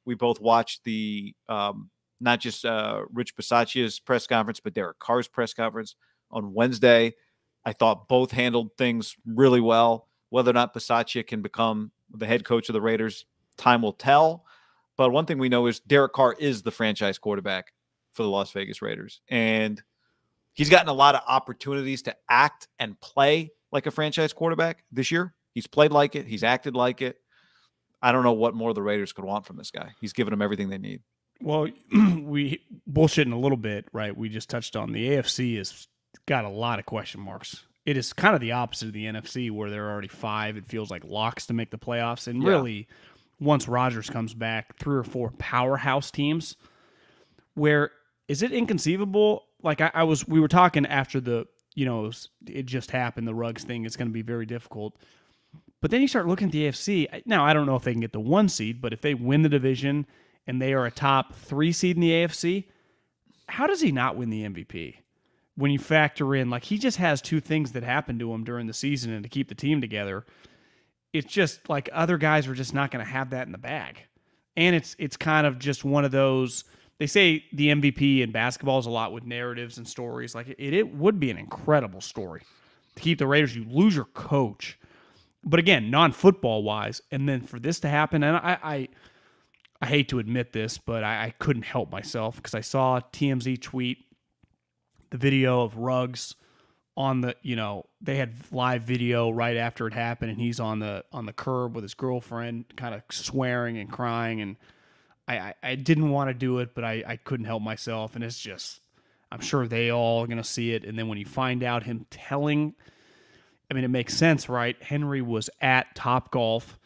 We both watched the not just Rich Bisaccia's press conference, but Derek Carr's press conference on Wednesday. I thought both handled things really well. Whether or not Bisaccia can become the head coach of the Raiders, time will tell. But one thing we know is Derek Carr is the franchise quarterback for the Las Vegas Raiders. And he's gotten a lot of opportunities to act and play like a franchise quarterback this year. He's played like it. He's acted like it. I don't know what more the Raiders could want from this guy. He's given them everything they need. Well, we bullshitting a little bit, right? We just touched on the AFC has got a lot of question marks. It is kind of the opposite of the NFC, where there are already 5, it feels like, locks to make the playoffs. And really, once Rodgers comes back, 3 or 4 powerhouse teams. Where is it inconceivable? Like we were talking after the, it just happened, the Ruggs thing. It's going to be very difficult. But then you start looking at the AFC. Now, I don't know if they can get the 1 seed, but if they win the division and they are a top 3 seed in the AFC, how does he not win the MVP? When you factor in, like, he just has 2 things that happened to him during the season and to keep the team together. It's just like other guys are just not going to have that in the bag. And it's kind of just one of those, they say the MVP in basketball is a lot with narratives and stories. Like, it would be an incredible story to keep the Raiders. You lose your coach. But again, non-football wise, and then for this to happen, and I hate to admit this, but I couldn't help myself because I saw TMZ tweet the video of Ruggs on the, they had live video right after it happened, and he's on the curb with his girlfriend, kind of swearing and crying, and I didn't want to do it, but I couldn't help myself, and it's just, I'm sure they all are going to see it, and then when you find out him telling, I mean, it makes sense, right? Henry was at Topgolf.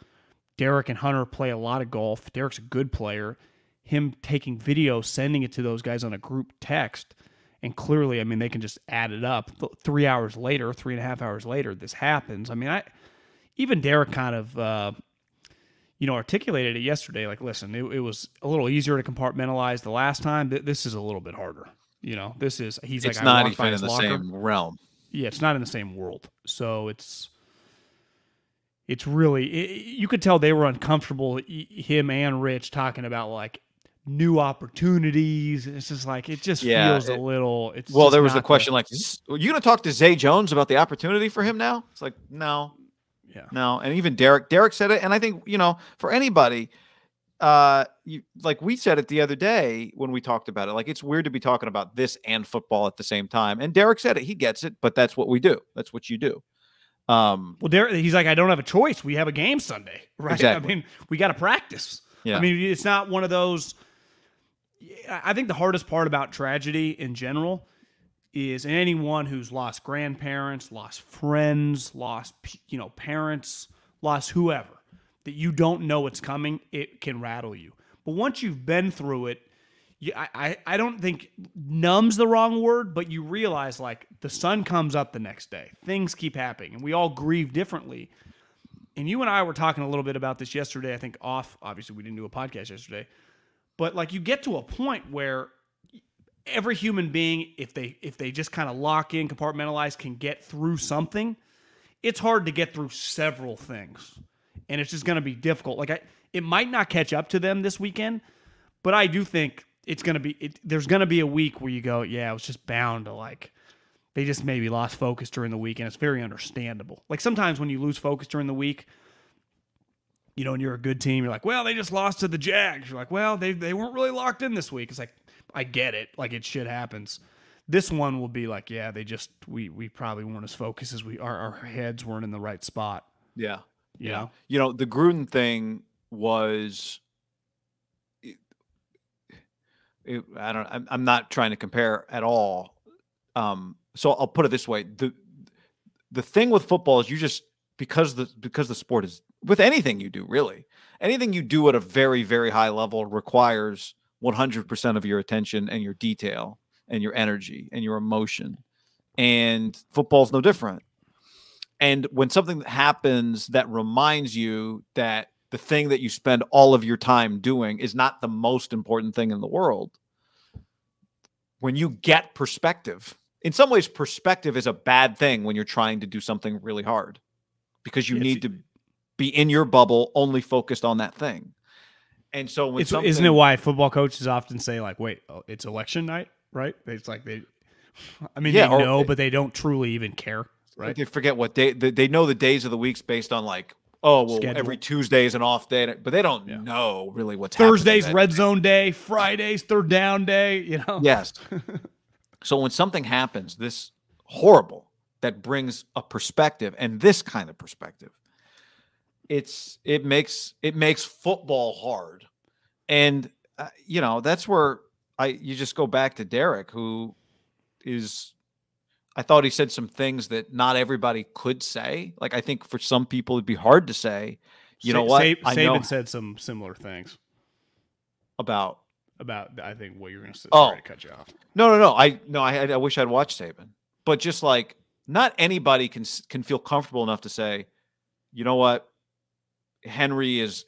Derek and Hunter play a lot of golf. Derek's a good player. Him taking video, sending it to those guys on a group text, and clearly, I mean, they can just add it up. 3 hours later, 3.5 hours later, this happens. I mean, even Derek kind of, articulated it yesterday. Like, listen, it was a little easier to compartmentalize the last time. This is a little bit harder. It's not even in the same realm. Yeah, it's not in the same world. So it's really, you could tell they were uncomfortable, him and Rich, talking about, like, new opportunities. It's just like, it just feels a little, there was the question, like, are you going to talk to Zay Jones about the opportunity for him now? It's like, no. Yeah. No. And even Derek said it. And I think, for anybody, like we said it the other day when we talked about it, like, it's weird to be talking about this and football at the same time. And Derek said it, he gets it, but that's what we do. That's what you do. Well, Derek, he's like, I don't have a choice. We have a game Sunday, right? Exactly. I mean, we got to practice. Yeah. I mean, it's not one of those. I think the hardest part about tragedy in general is anyone who's lost grandparents, lost friends, lost, parents, lost whoever, that you don't know what's coming, it can rattle you. But once you've been through it, I don't think numb's the wrong word, but you realize, like, the sun comes up the next day. Things keep happening, and we all grieve differently. And you and I were talking a little bit about this yesterday, I think off. Obviously, we didn't do a podcast yesterday. But, like, you get to a point where every human being, if they just kind of lock in, compartmentalize, can get through something. It's hard to get through several things. And it's just going to be difficult. Like, it might not catch up to them this weekend, but I do think it's going to be, there's going to be a week where you go, yeah, it was just bound to, like, they just maybe lost focus during the week, and it's very understandable. Like, sometimes when you lose focus during the week, and you're a good team, you're like, well, they just lost to the Jags. You're like, well, they weren't really locked in this week. It's like, I get it. Like, it shit happens. This one will be like, yeah, we probably weren't as focused as our heads weren't in the right spot. Yeah. You know? The Gruden thing was, I'm not trying to compare at all. So I'll put it this way. The thing with football is you just, because the sport is, with anything you do, really, anything you do at a very, very high level requires 100% of your attention and your detail and your energy and your emotion. And football's no different. And when something happens that reminds you that the thing that you spend all of your time doing is not the most important thing in the world, when you get perspective, in some ways, perspective is a bad thing when you're trying to do something really hard, because you need to be in your bubble, only focused on that thing. And so when Isn't it why football coaches often say like, "Wait, it's election night," right? It's like they know, but they don't truly even care, right? They forget what day they know the days of the weeks based on like, oh well, Schedule. every Tuesday is an off day, but they don't know really what's Thursday's happening. red zone day, Friday's third down day. Yes. So when something happens, this horrible that brings a perspective, and this kind of perspective, it makes football hard, and that's where you just go back to Derek, who is. I thought he said some things that not everybody could say. Like, I think for some people it'd be hard to say. You know what? Saban said some similar things about. I think what you're going to say. Oh, sorry to cut you off. No. I wish I'd watched Saban, but just like not anybody can feel comfortable enough to say, you know what? Henry's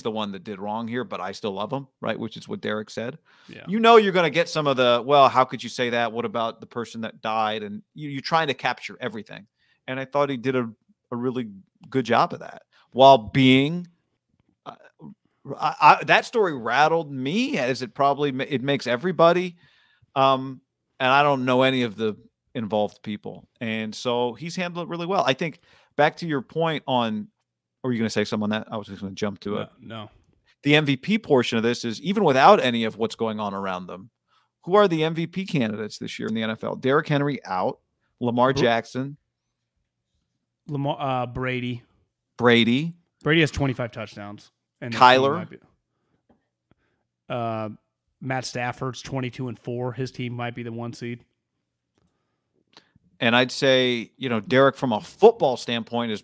the one that did wrong here, but I still love him, right? Which is what Derek said. Yeah. You're going to get some of the, well, how could you say that? What about the person that died? And you're trying to capture everything. And I thought he did a really good job of that while being, that story rattled me as it makes everybody. And I don't know any of the involved people. And so he's handled it really well. I think back to your point on, or were you going to say something on that? I was just going to jump to it. No. The MVP portion of this is even without any of what's going on around them. Who are the MVP candidates this year in the NFL? Derrick Henry out. Lamar Jackson. Brady. Brady has 25 touchdowns. And Kyler. Matt Stafford's 22-4. His team might be the 1 seed. And I'd say, Derek, from a football standpoint, is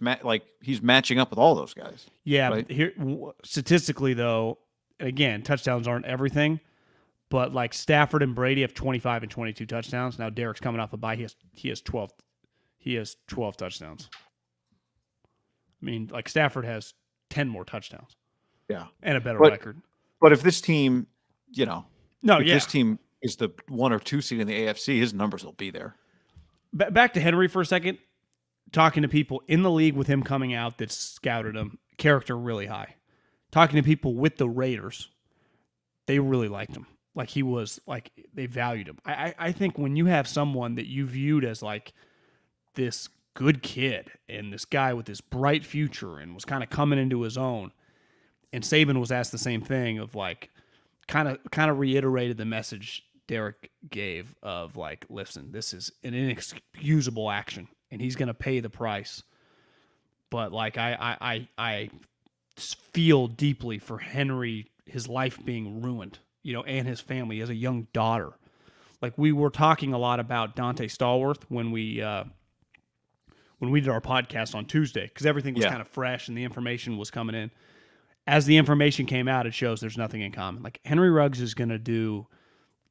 he's matching up with all those guys. Yeah. Right? Here, statistically, though, again, touchdowns aren't everything, but like Stafford and Brady have 25 and 22 touchdowns. Now Derek's coming off a bye. He has 12. He has 12 touchdowns. I mean, like Stafford has 10 more touchdowns. Yeah, and a better record. But if this team, this team is the 1 or 2 seed in the AFC, his numbers will be there. Back to Henry for a second. Talking to people in the league with him coming out that scouted him, character really high. Talking to people with the Raiders, they really liked him. Like he was, like they valued him. I think when you have someone that you viewed as like this good kid and this guy with this bright future and was kind of coming into his own, and Saban was asked the same thing of like, kind of reiterated the message Derek gave of like, listen, this is an inexcusable action, and he's going to pay the price. But like, I feel deeply for Henry, his life being ruined, and his family. He has a young daughter. Like we were talking a lot about Dante Stallworth when we did our podcast on Tuesday, because everything was kind of fresh and the information was coming in. As the information came out, it shows there's nothing in common. Like Henry Ruggs is going to do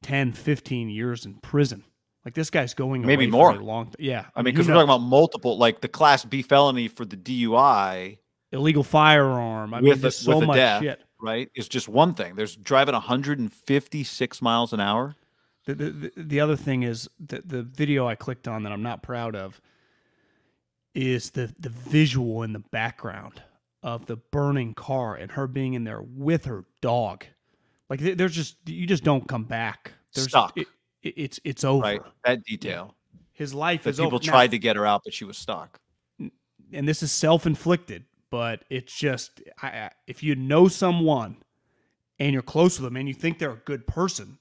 10, 15 years in prison. Like this guy's going maybe away more for a long yeah. I mean, because we're talking about multiple, like the Class B felony for the DUI, illegal firearm. I mean, there's so much death, shit. Right? It's just one thing. There's driving 156 miles an hour. The other thing is the video I clicked on that I'm not proud of is the visual in the background of the burning car and her being in there with her dog. Like there's you just don't come back. Stuck. It's over. Right. That detail. His life is over. People tried to get her out, but she was stuck. And this is self-inflicted, but it's just, if you know someone and you're close with them and you think they're a good person,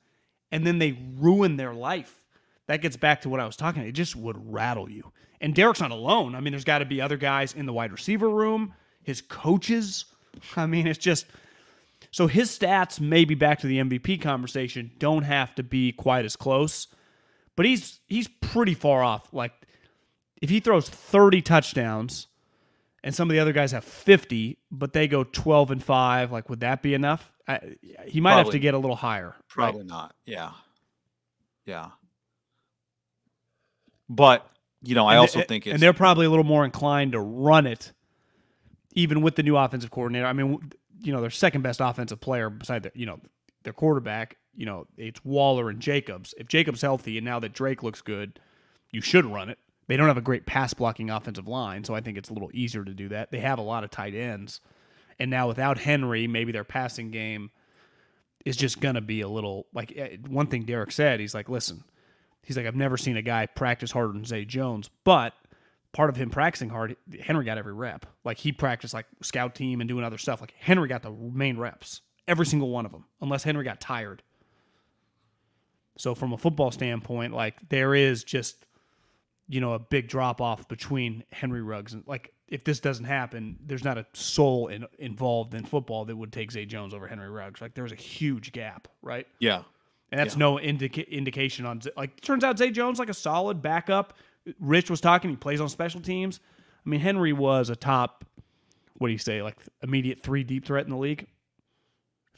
and then they ruin their life, that gets back to what I was talking about. It just would rattle you. And Derek's not alone. I mean, there's got to be other guys in the wide receiver room, his coaches. I mean, it's just... So his stats, maybe back to the MVP conversation, don't have to be quite as close, but he's pretty far off. Like if he throws 30 touchdowns and some of the other guys have 50, but they go 12-5, like would that be enough? He might have to get a little higher. Probably not. Yeah. But I also think and they're probably a little more inclined to run it, even with the new offensive coordinator. I mean, their second best offensive player beside their quarterback, it's Waller and Jacobs. If Jacobs healthy and now that Drake looks good, you should run it. They don't have a great pass blocking offensive line, so I think it's a little easier to do that. They have a lot of tight ends. And now without Henry, maybe their passing game is just going to be a little like one thing Derek said. He's like, listen, he's like, I've never seen a guy practice harder than Zay Jones, but part of him practicing hard, Henry got every rep. Like he practiced like scout team and doing other stuff. Like Henry got the main reps, every single one of them, unless Henry got tired. So from a football standpoint, like there is just, a big drop off between Henry Ruggs and like if this doesn't happen, there's not a soul involved in football that would take Zay Jones over Henry Ruggs. Like there's a huge gap, right? Yeah. And that's no indication on like. Turns out Zay Jones like a solid backup. Rich was talking. He plays on special teams. I mean, Henry was a top. What do you say? Like immediate 3 deep threat in the league.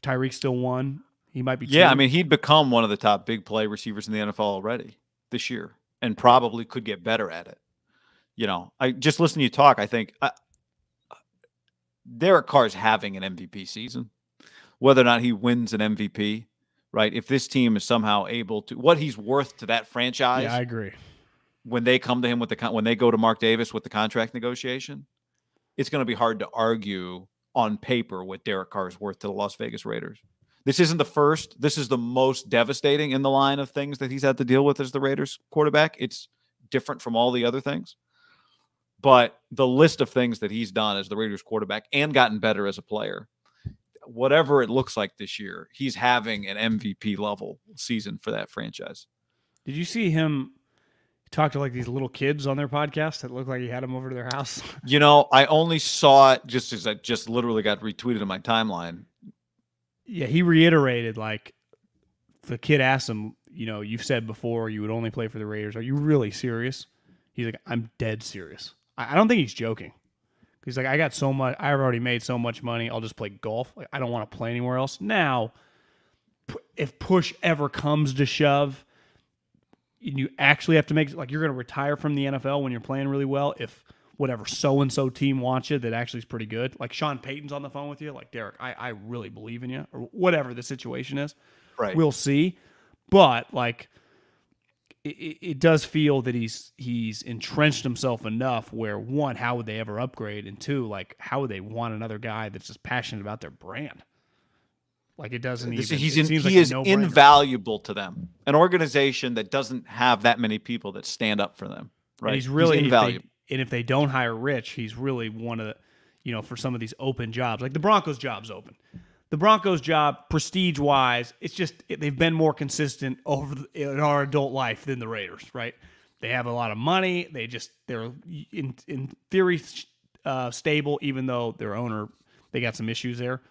Tyreek still won. He might be. Yeah, I mean, he'd become one of the top big play receivers in the NFL already this year, and probably could get better at it. I just listen to you talk. I think Derek Carr's having an MVP season, whether or not he wins an MVP. Right? If this team is somehow able to, what he's worth to that franchise. Yeah, I agree. When they come to him when they go to Mark Davis with the contract negotiation, it's going to be hard to argue on paper what Derek Carr is worth to the Las Vegas Raiders. This isn't the first. This is the most devastating in the line of things that he's had to deal with as the Raiders quarterback. It's different from all the other things. But the list of things that he's done as the Raiders quarterback and gotten better as a player, whatever it looks like this year, he's having an MVP level season for that franchise. Did you see him talk to like these little kids on their podcast that looked like he had them over to their house? I only saw it just as I just literally got retweeted in my timeline. Yeah, he reiterated like the kid asked him, you've said before you would only play for the Raiders. Are you really serious? He's like, I'm dead serious. I don't think he's joking. He's like, I've already made so much money. I'll just play golf. Like, I don't want to play anywhere else. Now, if push ever comes to shove, you actually have to make, like, you're going to retire from the NFL when you're playing really well. If whatever so-and-so team wants you that actually is pretty good. Like Sean Payton's on the phone with you. Like, Derek, I really believe in you. Or whatever the situation is. Right. We'll see. But, like, it does feel that he's entrenched himself enough where, one, how would they ever upgrade? And two, like, how would they want another guy that's just passionate about their brand? Like, it doesn't even... He is invaluable to them. An organization that doesn't have that many people that stand up for them. Right? And he's really invaluable. And if they don't hire Rich, he's really one of the, for some of these open jobs. Like the Broncos job's open. The Broncos job, prestige-wise, it's just they've been more consistent in our adult life than the Raiders, right? They have a lot of money. They're in theory stable, even though their owner, they got some issues there.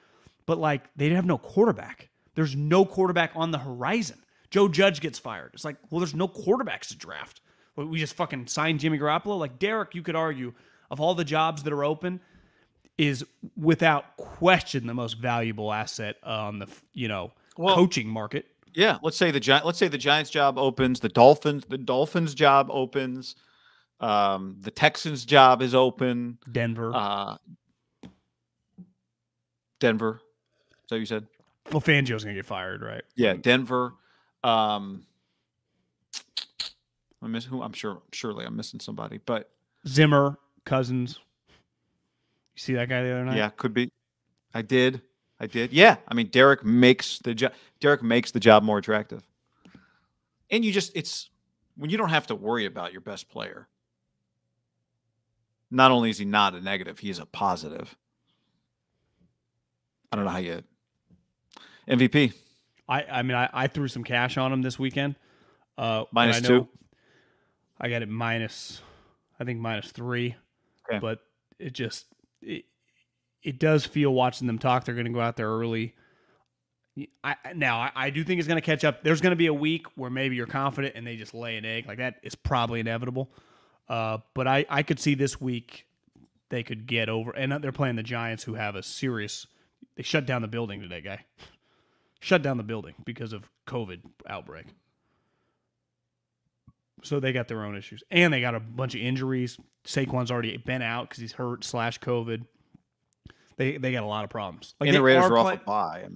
But like they have no quarterback. There's no quarterback on the horizon. Joe Judge gets fired. It's like, well, there's no quarterbacks to draft. We just fucking signed Jimmy Garoppolo. Like Derek, you could argue of all the jobs that are open, is without question the most valuable asset on the coaching market. Yeah, let's say the Giants job opens, the Dolphins job opens, the Texans job is open. Denver. Is that what you said? Well, Fangio's gonna get fired, right? Yeah, Denver. Surely I'm missing somebody, but Zimmer, Cousins. You see that guy the other night? Yeah, could be. I did. Yeah, I mean, Derek makes the job more attractive. And it's when you don't have to worry about your best player. Not only is he not a negative, he is a positive. I don't know how you MVP. I threw some cash on him this weekend. -2. I got it -3. Okay. But it does feel, watching them talk, they're going to go out there early. I do think it's going to catch up. There's going to be a week where maybe you're confident and they just lay an egg. Like that is probably inevitable. But I could see this week they could get over. And they're playing the Giants, who have a serious... They shut down the building today, guy. Shut down the building because of COVID outbreak. So they got their own issues. And they got a bunch of injuries. Saquon's already been out because he's hurt /COVID. They got a lot of problems. Like, and the Raiders are off a bye.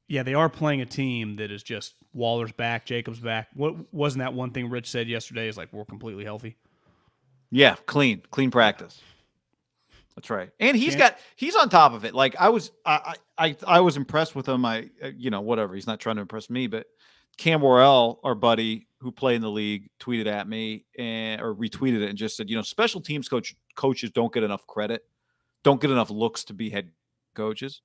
Yeah, they are playing a team that is just Waller's back, Jacobs back. What wasn't that one thing Rich said yesterday? Is like, we're completely healthy. Yeah, clean practice. That's right. And Can't. he's on top of it. Like I was impressed with him. Whatever. He's not trying to impress me, but Cam Worrell, our buddy who played in the league, tweeted at me or retweeted it and just said, special teams coaches don't get enough credit, don't get enough looks to be head coaches.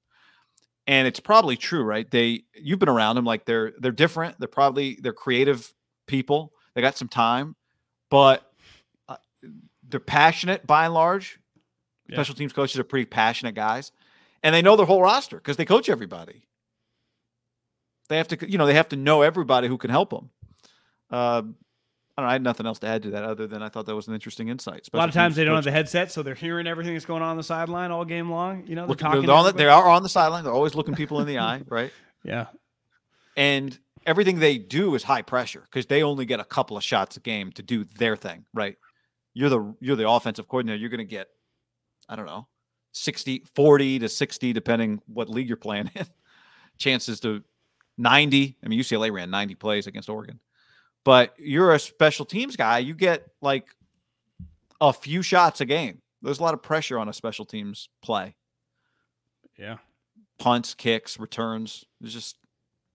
And it's probably true, right? You've been around them, like they're different. They're creative people. They got some time, but they're passionate by and large. Yeah. Special teams coaches are pretty passionate guys, and they know their whole roster because they coach everybody. They have to know everybody who can help them. I don't know. I had nothing else to add to that other than I thought that was an interesting insight. A lot of times they don't have the headset, so they're hearing everything that's going on the sideline all game long. They're talking. They are on the sideline. They're always looking people in the eye, right? Yeah. And everything they do is high pressure because they only get a couple of shots a game to do their thing, right? You're the offensive coordinator. You're going to get, I don't know, 40 to 60, depending what league you're playing in. Chances to 90. I mean, UCLA ran 90 plays against Oregon. But you're a special teams guy. You get like a few shots a game. There's a lot of pressure on a special teams play. Yeah. Punts, kicks, returns. There's just